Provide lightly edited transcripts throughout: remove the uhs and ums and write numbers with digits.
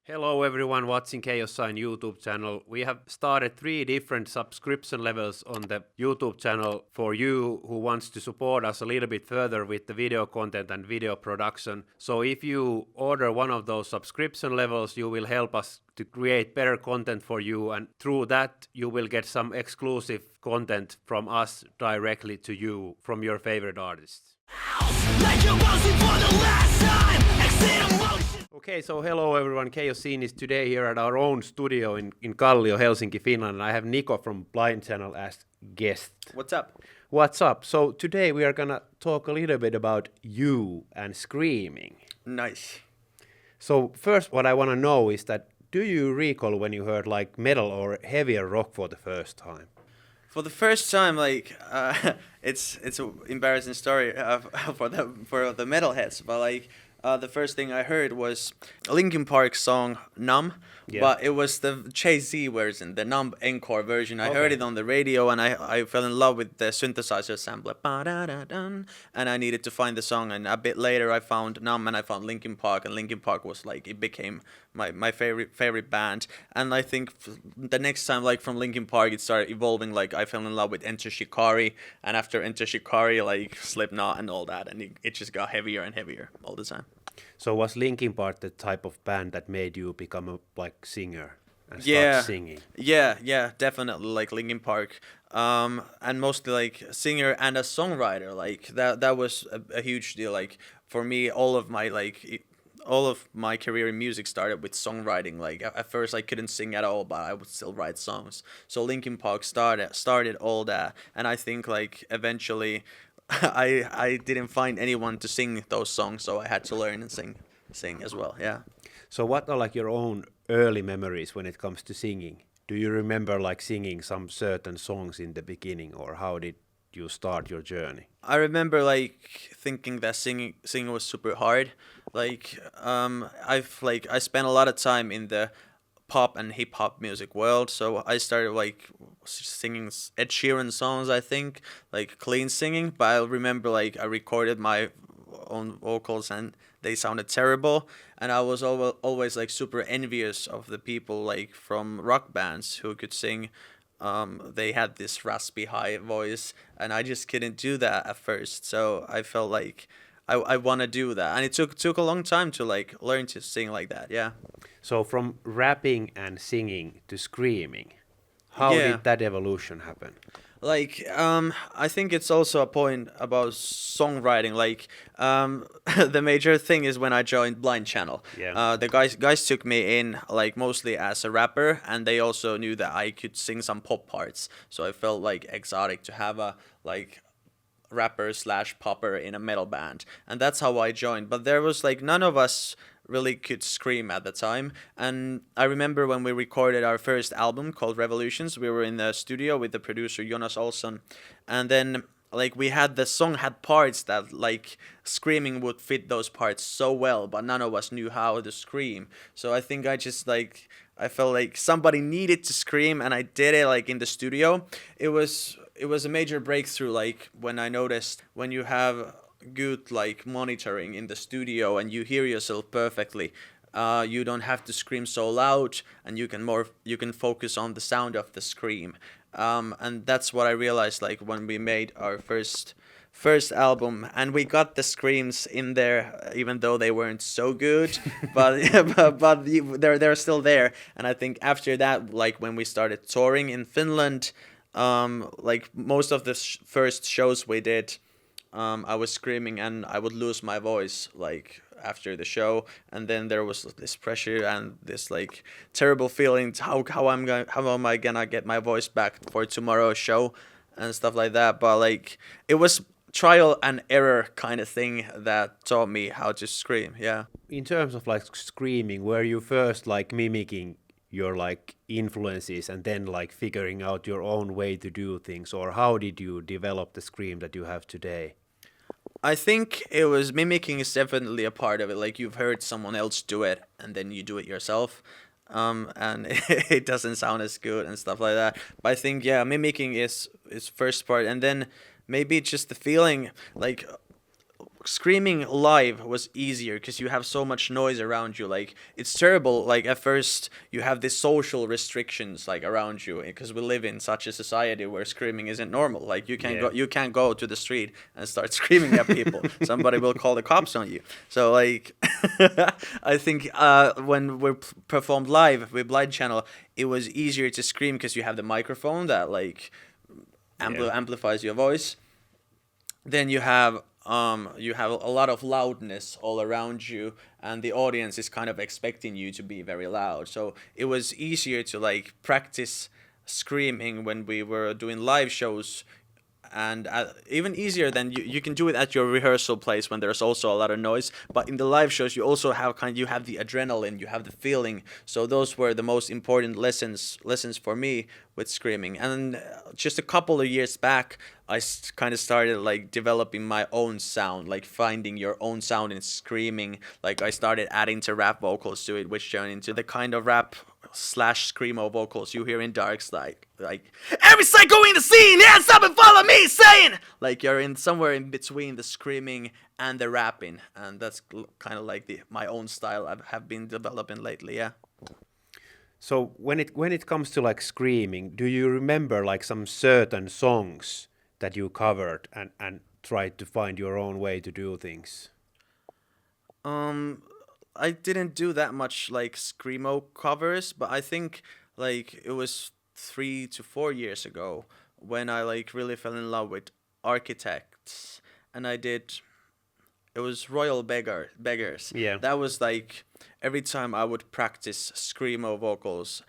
Hello everyone watching Chaoszine YouTube channel. We have started 3 different subscription levels on the YouTube channel for you who wants to support us a little bit further with the video content and video production. So if you order one of those subscription levels, you will help us to create better content for you, and through that you will get some exclusive content from us directly to you from your favorite artists. Like you're bouncing for the last time. Okay, so hello everyone. Chaoszine is today here at our own studio in Kallio, Helsinki, Finland. I have Niko from Blind Channel as guest. What's up? What's up? So today we are gonna talk a little bit about you and screaming. Nice. So first what I wanna know is that do you recall when you heard like metal or heavier rock for the first time? For the first time, it's an embarrassing story for the metalheads, but the first thing I heard was Linkin Park's song "Numb," but it was the Chaoszine version, the Numb encore version. I heard it on the radio, and I fell in love with the synthesizer sampler, and I needed to find the song. And a bit later, I found Numb, and I found Linkin Park, and Linkin Park was it became my favorite band. And I think the next time, from Linkin Park, it started evolving. I fell in love with Enter Shikari, and after Enter Shikari, Slipknot and all that, and it just got heavier and heavier all the time. So was Linkin Park the type of band that made you become a singer and start singing? Yeah, definitely Linkin Park, and mostly singer and a songwriter. That was a huge deal. For me, all of my career in music started with songwriting. At first I couldn't sing at all, but I would still write songs. So Linkin Park started all that, and I think eventually I didn't find anyone to sing those songs, so I had to learn and sing as well. Yeah. So what are your own early memories when it comes to singing? Do you remember singing some certain songs in the beginning, or how did you start your journey? I remember thinking that singing was super hard. I spent a lot of time in the pop and hip hop music world, so I started singing Ed Sheeran songs, I think, clean singing, but I remember I recorded my own vocals and they sounded terrible, and I was always super envious of the people from rock bands who could sing. They had this raspy high voice, and I just couldn't do that at first, so I felt I want to do that, and it took a long time to learn to sing like that. Yeah. So from rapping and singing to screaming, how did that evolution happen? I think it's also a point about songwriting. The major thing is when I joined Blind Channel. Yeah. The guys took me in mostly as a rapper, and they also knew that I could sing some pop parts. So I felt exotic to have a rapper / popper in a metal band, and that's how I joined. But there was none of us really could scream at the time, and I remember when we recorded our first album called Revolutions, we were in the studio with the producer Johansson, and then we had the song had parts that screaming would fit those parts so well, but none of us knew how to scream. So I think I just I felt somebody needed to scream, and I did it in the studio. It was a major breakthrough, when I noticed when you have good monitoring in the studio and you hear yourself perfectly, you don't have to scream so loud, and you can focus on the sound of the scream, and that's what I realized when we made our first album, and we got the screams in there even though they weren't so good, but they're still there. And I think after that, when we started touring in Finland, most of the first shows we did, I was screaming and I would lose my voice after the show, and then there was this pressure and this terrible feeling, how am I gonna get my voice back for tomorrow's show and stuff like that. But it was trial and error kind of thing that taught me how to scream. Yeah. In terms of screaming, were you first mimicking your influences and then figuring out your own way to do things, or how did you develop the scream that you have today? I think it was mimicking is definitely a part of it. You've heard someone else do it and then you do it yourself, and it doesn't sound as good and stuff like that. But I think mimicking is first part, and then maybe just the feeling screaming live was easier because you have so much noise around you. Like, it's terrible. Like, at first you have these social restrictions like around you because we live in such a society where screaming isn't normal. Like, you can't go to the street and start screaming at people. Somebody will call the cops on you. So like I think when we performed live with Blind Channel, it was easier to scream because you have the microphone that like amplifies your voice. Then you have a lot of loudness all around you, and the audience is kind of expecting you to be very loud. So it was easier to like practice screaming when we were doing live shows, and even easier than you can do it at your rehearsal place when there's also a lot of noise. But in the live shows, you also have you have the adrenaline, you have the feeling. So those were the most important lessons for me with screaming. And just a couple of years back, I kind of started like developing my own sound, like finding your own sound in screaming. Like I started adding to rap vocals to it, which turned into the kind of rap / screamo vocals you hear in Dark's, like every psycho in the scene, hands up and follow me, saying like you're in somewhere in between the screaming and the rapping, and that's kind of like my own style I have been developing lately. Yeah. So when it comes to like screaming, do you remember like some certain songs that you covered and tried to find your own way to do things? I didn't do that much like screamo covers, but I think like it was 3 to 4 years ago when I like really fell in love with Architects, and it was Royal Beggars. Yeah. That was like every time I would practice screamo vocals,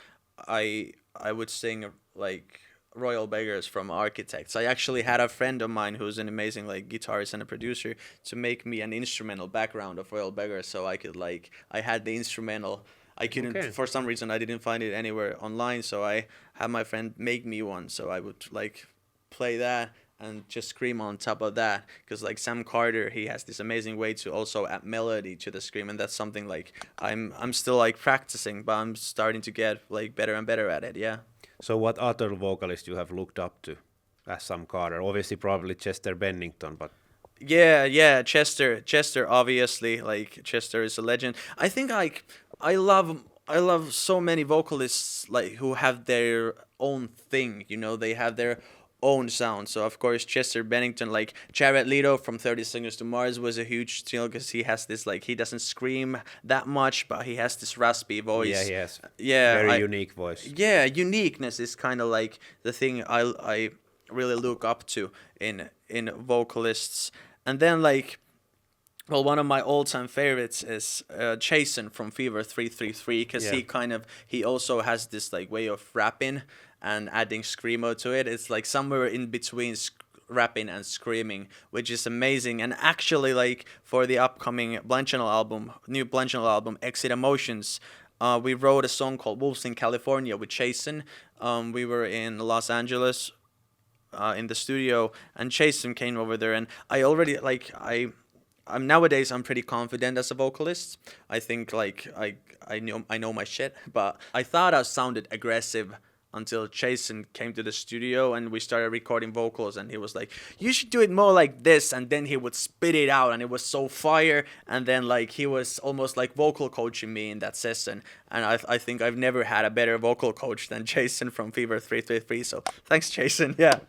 I would sing like Royal Beggars from Architects. I actually had a friend of mine who's an amazing like guitarist and a producer to make me an instrumental background of Royal Beggars, so I could like I had the instrumental. I couldn't for some reason I didn't find it anywhere online, so I had my friend make me one, so I would like play that and just scream on top of that, because like Sam Carter, he has this amazing way to also add melody to the scream, and that's something like I'm still like practicing, but I'm starting to get like better and better at it. Yeah. So what other vocalist you have looked up to as Sam Carter? Obviously probably Chester Bennington, but Yeah, Chester obviously, like Chester is a legend. I think like I love so many vocalists like who have their own thing, you know, they have their own sound. So of course Chester Bennington, like Jared Leto from 30 Seconds to Mars was a huge deal because he has this like he doesn't scream that much, but he has this raspy voice. yeah, he has Yeah, unique voice. Yeah, uniqueness is kind of like the thing I really look up to in vocalists. And then like, well, one of my all-time favorites is Chaoszine from Fever 333, because he also has this like way of rapping and adding screamo to it. It's like somewhere in between rapping and screaming, which is amazing. And actually, like for the upcoming new Blind Channel album, Exit Emotions, we wrote a song called Wolves in California with Chaoszine. We were in Los Angeles in the studio, and Chaoszine came over there, and I'm nowadays I'm pretty confident as a vocalist. I think like I know my shit, but I thought I sounded aggressive until Chaoszine came to the studio and we started recording vocals, and he was like, you should do it more like this, and then he would spit it out and it was so fire, and then like he was almost like vocal coaching me in that session, and I think I've never had a better vocal coach than Chaoszine from Fever 333, so thanks Chaoszine. Yeah.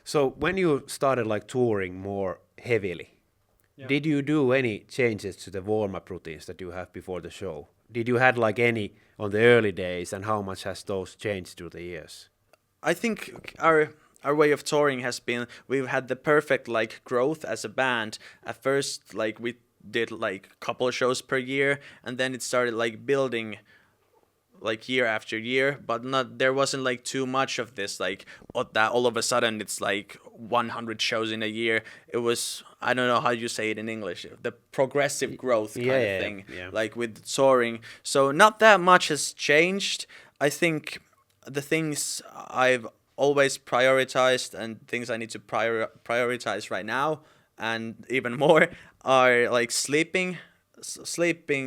So when you started like touring more heavily, did you do any changes to the warm-up routines that you have before the show? Did you had like any on the early days, and how much has those changed through the years? I think our way of touring has been, we've had the perfect like growth as a band. At first, like we did like a couple of shows per year, and then it started like building like year after year, but there wasn't like too much of this like that all of a sudden it's like 100 shows in a year. It was, I don't know how you say it in English, the progressive growth kind of thing, like with touring. So not that much has changed. I think the things I've always prioritized and things I need to prioritize right now and even more are like sleeping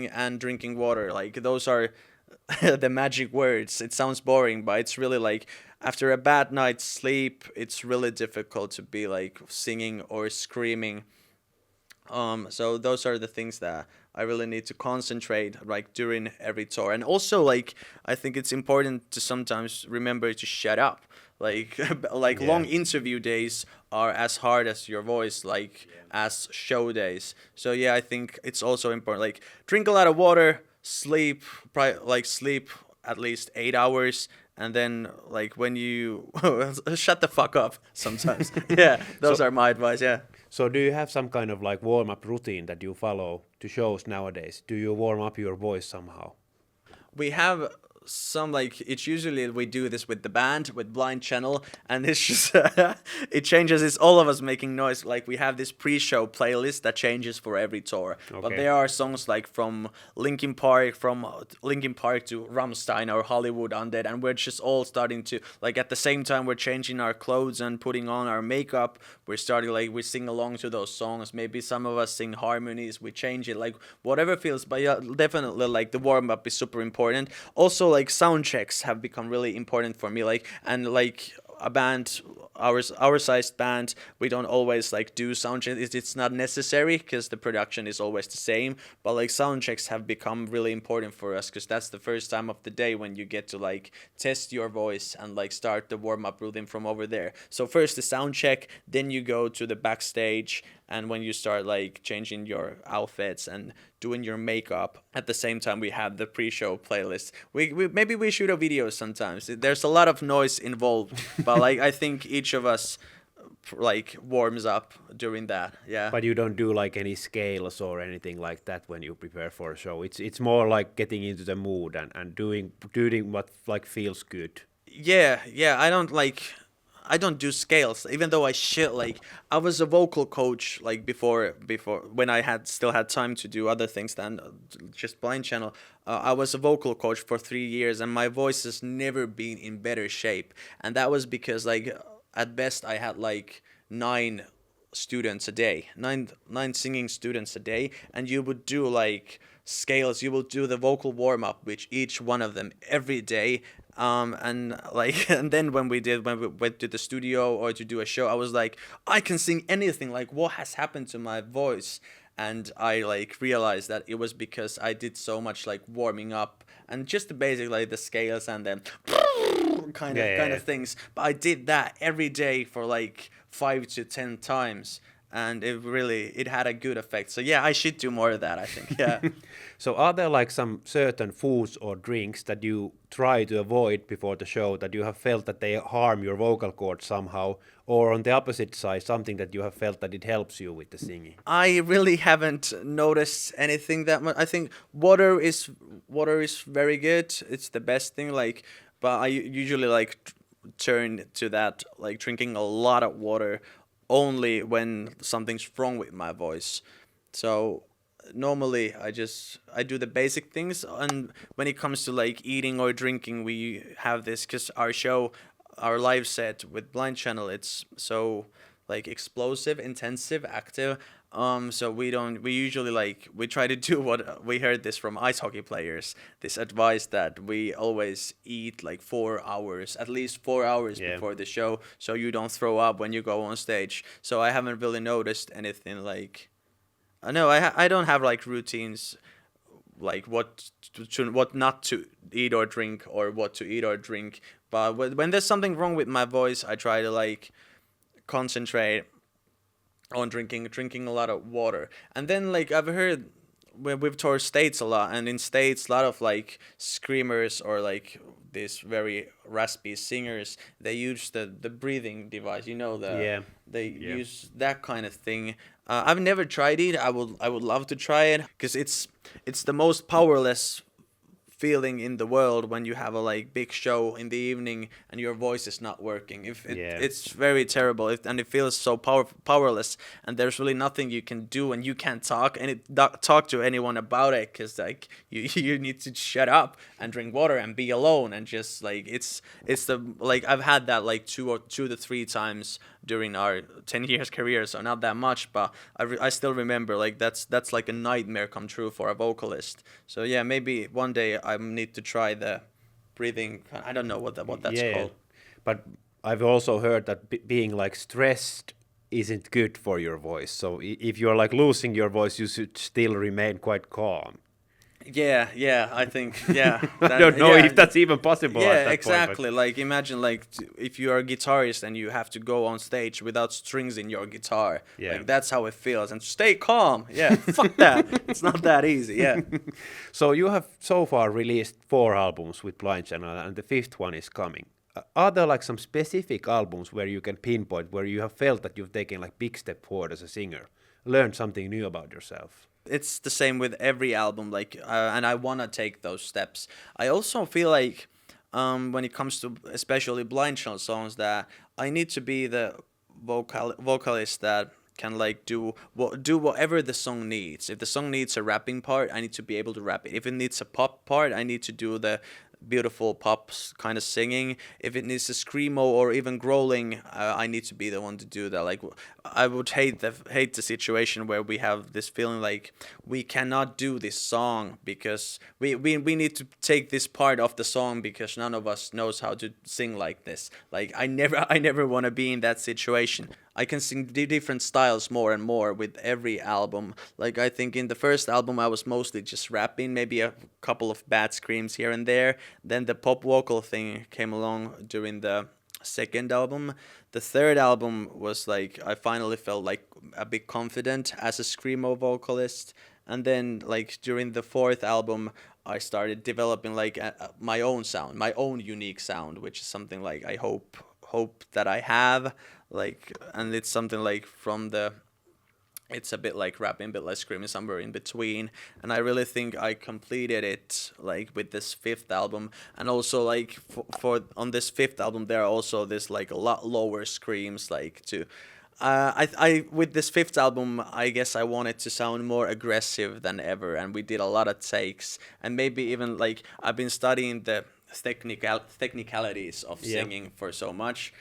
and drinking water. Like those are the magic words. It sounds boring, but it's really like after a bad night's sleep, it's really difficult to be like singing or screaming So those are the things that I really need to concentrate like during every tour. And also like I think it's important to sometimes remember to shut up. Like like long interview days are as hard as your voice, like as show days. So yeah, I think it's also important. Like drink a lot of water, sleep, sleep at least 8 hours, and then like when you shut the fuck up sometimes. Yeah, those are my advice. Yeah. So do you have some kind of like warm-up routine that you follow to shows nowadays? Do you warm up your voice somehow? We have some like it's usually we do this with the band with Blind Channel, and it's just it changes. It's all of us making noise. Like we have this pre-show playlist that changes for every tour. Okay. But there are songs like from Linkin Park to Rammstein or Hollywood Undead, and we're just all starting to like at the same time we're changing our clothes and putting on our makeup. We're starting like we sing along to those songs. Maybe some of us sing harmonies. We change it like whatever feels. But yeah, definitely like the warm up is super important. Also like sound checks have become really important for me, like and like a band our sized band, we don't always like do sound checks. It's not necessary because the production is always the same, but like sound checks have become really important for us because that's the first time of the day when you get to like test your voice and like start the warm-up routine from over there. So first the sound check, then you go to the backstage, and when you start like changing your outfits and doing your makeup, at the same time we have the pre-show playlist. We maybe we shoot a video sometimes. There's a lot of noise involved, but like I think each of us like warms up during that. Yeah. But you don't do like any scales or anything like that when you prepare for a show. It's more like getting into the mood and doing what like feels good. Yeah, I don't do scales, even though I should. Like I was a vocal coach like before when I still had time to do other things than just Blind Channel. I was a vocal coach for 3 years, and my voice has never been in better shape. And that was because like at best I had like 9 students a day, nine singing students a day, and you would do like scales. You will do the vocal warm up with each one of them every day. And like and then when we went to the studio or to do a show, I was like, I can sing anything. Like what has happened to my voice? And I like realized that it was because I did so much like warming up and just the basic like the scales and then kind of things. But I did that every day for like 5 to 10 times. And it had a good effect. So yeah, I should do more of that, I think. Yeah. So are there like some certain foods or drinks that you try to avoid before the show that you have felt that they harm your vocal cords somehow, or on the opposite side something that you have felt that it helps you with the singing? I really haven't noticed anything that much. I think water is very good. It's the best thing, like, but I usually like turn to that, like drinking a lot of water only when something's wrong with my voice. So normally I do the basic things, and when it comes to like eating or drinking, we have this because our live set with Blind Channel, it's so like explosive, intensive, active. So we usually like we try to do what we heard this from ice hockey players, this advice that we always eat like 4 hours, at least 4 hours before the show, so you don't throw up when you go on stage. So I haven't really noticed anything like, no, I don't have like routines like what not to eat or drink or what to eat or drink. But when there's something wrong with my voice, I try to like concentrate on drinking a lot of water. And then like I've heard we've toured States a lot, and in States a lot of like screamers or like these very raspy singers, they use the breathing device, use that kind of thing. I've never tried it. I would love to try it because it's the most powerless feeling in the world when you have a like big show in the evening and your voice is not working. It's very terrible, and it feels so powerless, and there's really nothing you can do, and you can't talk talk to anyone about it because like you need to shut up and drink water and be alone, and just like it's the like I've had that like 2 to 3 times during our 10 years career, so not that much, but I still remember like that's like a nightmare come true for a vocalist. So yeah, maybe one day I need to try the breathing. I don't know what that's called. But I've also heard that being like stressed isn't good for your voice. So if you're like losing your voice, you should still remain quite calm. Yeah, I think, yeah. I don't know if that's even possible at Yeah, that exactly. point. Like, imagine, like, if you are a guitarist and you have to go on stage without strings in your guitar. Yeah. Like, that's how it feels. And stay calm. Yeah, fuck that. It's not that easy, yeah. So you have so far released 4 albums with Blind Channel, and the 5th one is coming. Are there like some specific albums where you can pinpoint where you have felt that you've taken like big step forward as a singer, learned something new about yourself? It's the same with every album, like, and I want to take those steps. I also feel like when it comes to especially Blind Channel songs, that I need to be the vocalist that can like do whatever the song needs. If the song needs a rapping part, I need to be able to rap it. If it needs a pop part, I need to do the beautiful pop kind of singing. If it needs a screamo or even growling, I need to be the one to do that. Like, I would hate the situation where we have this feeling like we cannot do this song because we need to take this part of the song because none of us knows how to sing like this. Like, I never want to be in that situation. I can sing different styles more and more with every album. Like, I think in the first album I was mostly just rapping, maybe a couple of bad screams here and there. Then the pop vocal thing came along during the second album. The third album was like, I finally felt like a bit confident as a screamo vocalist. And then like during the fourth album, I started developing like my own sound, my own unique sound, which is something like I hope that I have. Like, and it's something like it's a bit like rapping, a bit like screaming, somewhere in between. And I really think I completed it like with this 5th album. And also like for on this 5th album, there are also this like a lot lower screams, like to I with this 5th album, I guess I wanted to sound more aggressive than ever, and we did a lot of takes, and maybe even like I've been studying the technicalities of singing for so much.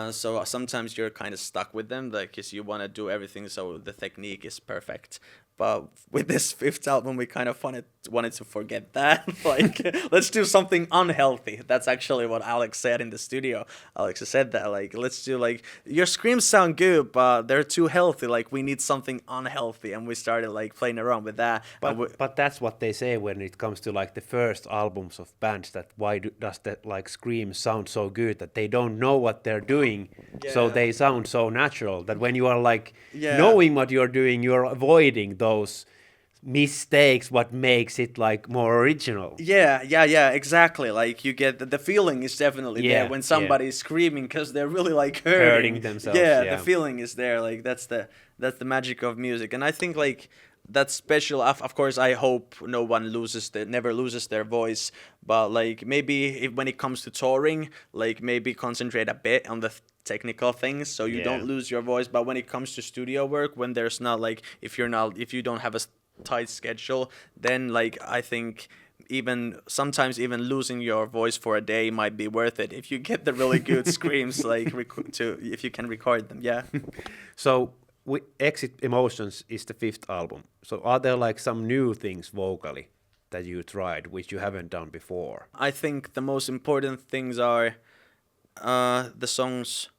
So sometimes you're kind of stuck with them, like, because you want to do everything so the technique is perfect. But with this 5th album, we kind of wanted to forget that. Like, let's do something unhealthy. That's actually what Alex said in the studio. Alex said that, like, let's do, like, your screams sound good, but they're too healthy. Like, we need something unhealthy. And we started, like, playing around with that. But that's what they say when it comes to, like, the first albums of bands, that why does that, like, scream sound so good, that they don't know what they're doing, so they sound so natural, that when you are, like, knowing what you're doing, you're avoiding those mistakes, what makes it like more original. Yeah, exactly. Like, you get the feeling is definitely there when somebody's screaming because they're really like hurting themselves. The feeling is there. Like, that's the magic of music. And I think like that's special. Of course, I hope no one never loses their voice. But like maybe when it comes to touring, like maybe concentrate a bit on the technical things so you don't lose your voice. But when it comes to studio work, when there's not like if you don't have a tight schedule, then like I think sometimes even losing your voice for a day might be worth it if you get the really good screams, like if you can record them. So Exit Emotions is the 5th album. So are there like some new things vocally that you tried which you haven't done before? I think the most important things are the songs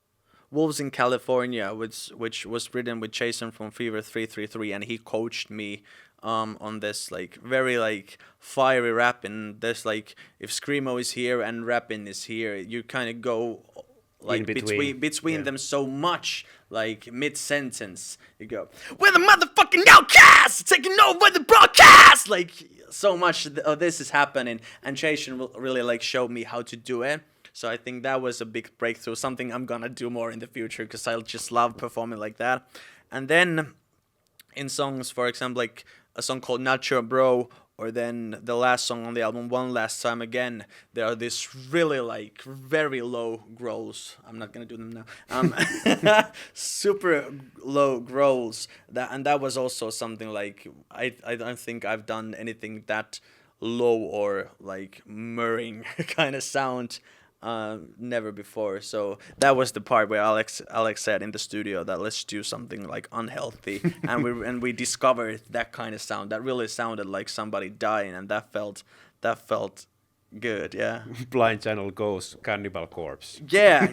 Wolves in California, which was written with Jason from Fever 333, and he coached me on this like very like fiery rap. And there's like if screamo is here and rapping is here, you kind of go like between them so much. Like mid-sentence, you go, "We're the motherfucking outcasts, taking over the broadcast!" Like, so much of this is happening, and Chaoszine really like showed me how to do it. So I think that was a big breakthrough, something I'm gonna do more in the future, because I just love performing like that. And then in songs, for example, like a song called Not Your Bro, or then the last song on the album, One Last Time Again, there are these really like very low growls. I'm not gonna do them now. Super low growls. That was also something like I don't think I've done anything that low or like murring kind of sound. Never before. So that was the part where Alex said in the studio that let's do something like unhealthy, and we discovered that kind of sound that really sounded like somebody dying, and that felt Good, yeah. Blind Channel goes Cannibal Corpse. Yeah,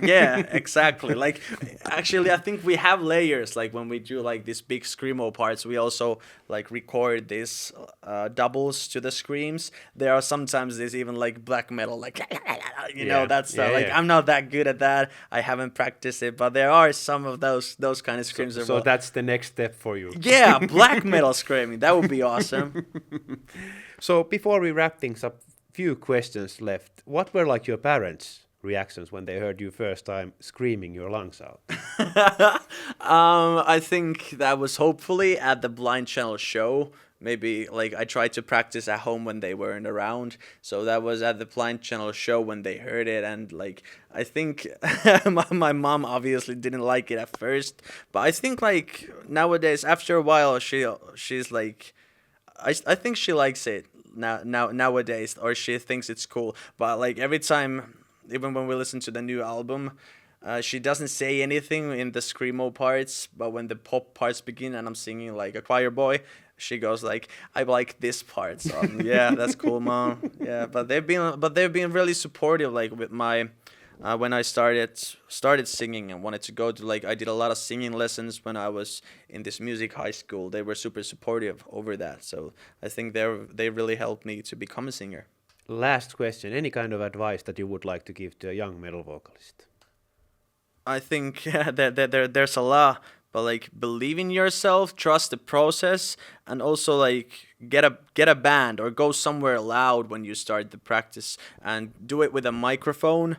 exactly. Like, actually, I think we have layers. Like, when we do like these big screamo parts, we also like record these doubles to the screams. There are sometimes there's even like black metal, like you know that stuff. Like, I'm not that good at that. I haven't practiced it, but there are some of those kind of screams. So that's the next step for you. Yeah, black metal screaming. That would be awesome. So before we wrap things up, few questions left. What were like your parents' reactions when they heard you first time screaming your lungs out? I think that was hopefully at the Blind Channel show. Maybe like I tried to practice at home when they weren't around. So that was at the Blind Channel show when they heard it. And like, I think my mom obviously didn't like it at first. But I think like nowadays, after a while, she's like, I think she likes it nowadays, or she thinks it's cool. But like every time, even when we listen to the new album, she doesn't say anything in the screamo parts, but when the pop parts begin and I'm singing like a choir boy, she goes like, I like this part. So yeah, that's cool, mom. Yeah, but they've been really supportive. Like with my when I started singing and wanted to go to, like, I did a lot of singing lessons when I was in this music high school. They were super supportive over that. So I think they really helped me to become a singer. Last question. Any kind of advice that you would like to give to a young metal vocalist? I think there's a lot, but like believe in yourself, trust the process, and also like get a band or go somewhere loud when you start the practice and do it with a microphone.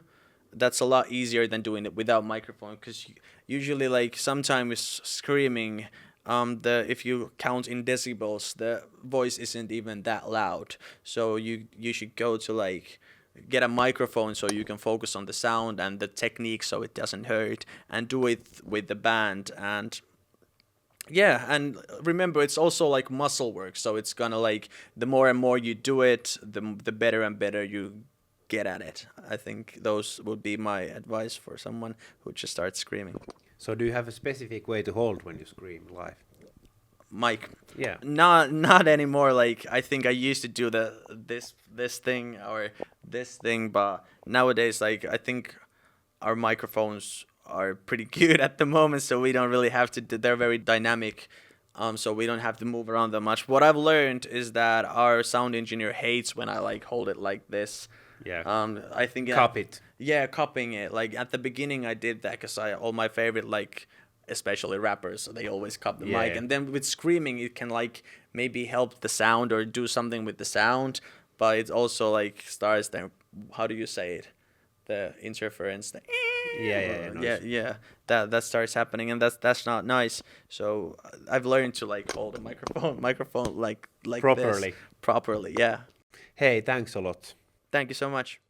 That's a lot easier than doing it without microphone, because usually like sometimes screaming, if you count in decibels, the voice isn't even that loud. So you should go to like get a microphone so you can focus on the sound and the technique so it doesn't hurt, and do it with the band. And yeah, and remember, it's also like muscle work, so it's gonna like the more and more you do it, the better and better you get at it. I think those would be my advice for someone who just starts screaming. So do you have a specific way to hold when you scream live? Mic. Yeah. Not anymore. Like, I think I used to do this thing or this thing, but nowadays, like, I think our microphones are pretty good at the moment, so we don't really have to. They're very dynamic, so we don't have to move around that much. What I've learned is that our sound engineer hates when I like hold it like this. Yeah. I think Cup it. Yeah, cupping it. Like at the beginning, I did that because all my favorite, like, especially rappers, they always cup the mic. And then with screaming, it can like maybe help the sound or do something with the sound, but it also like starts the, how do you say it? The interference. That starts happening, and that's not nice. So I've learned to like hold a microphone like properly. Properly, yeah. Hey, thanks a lot. Thank you so much.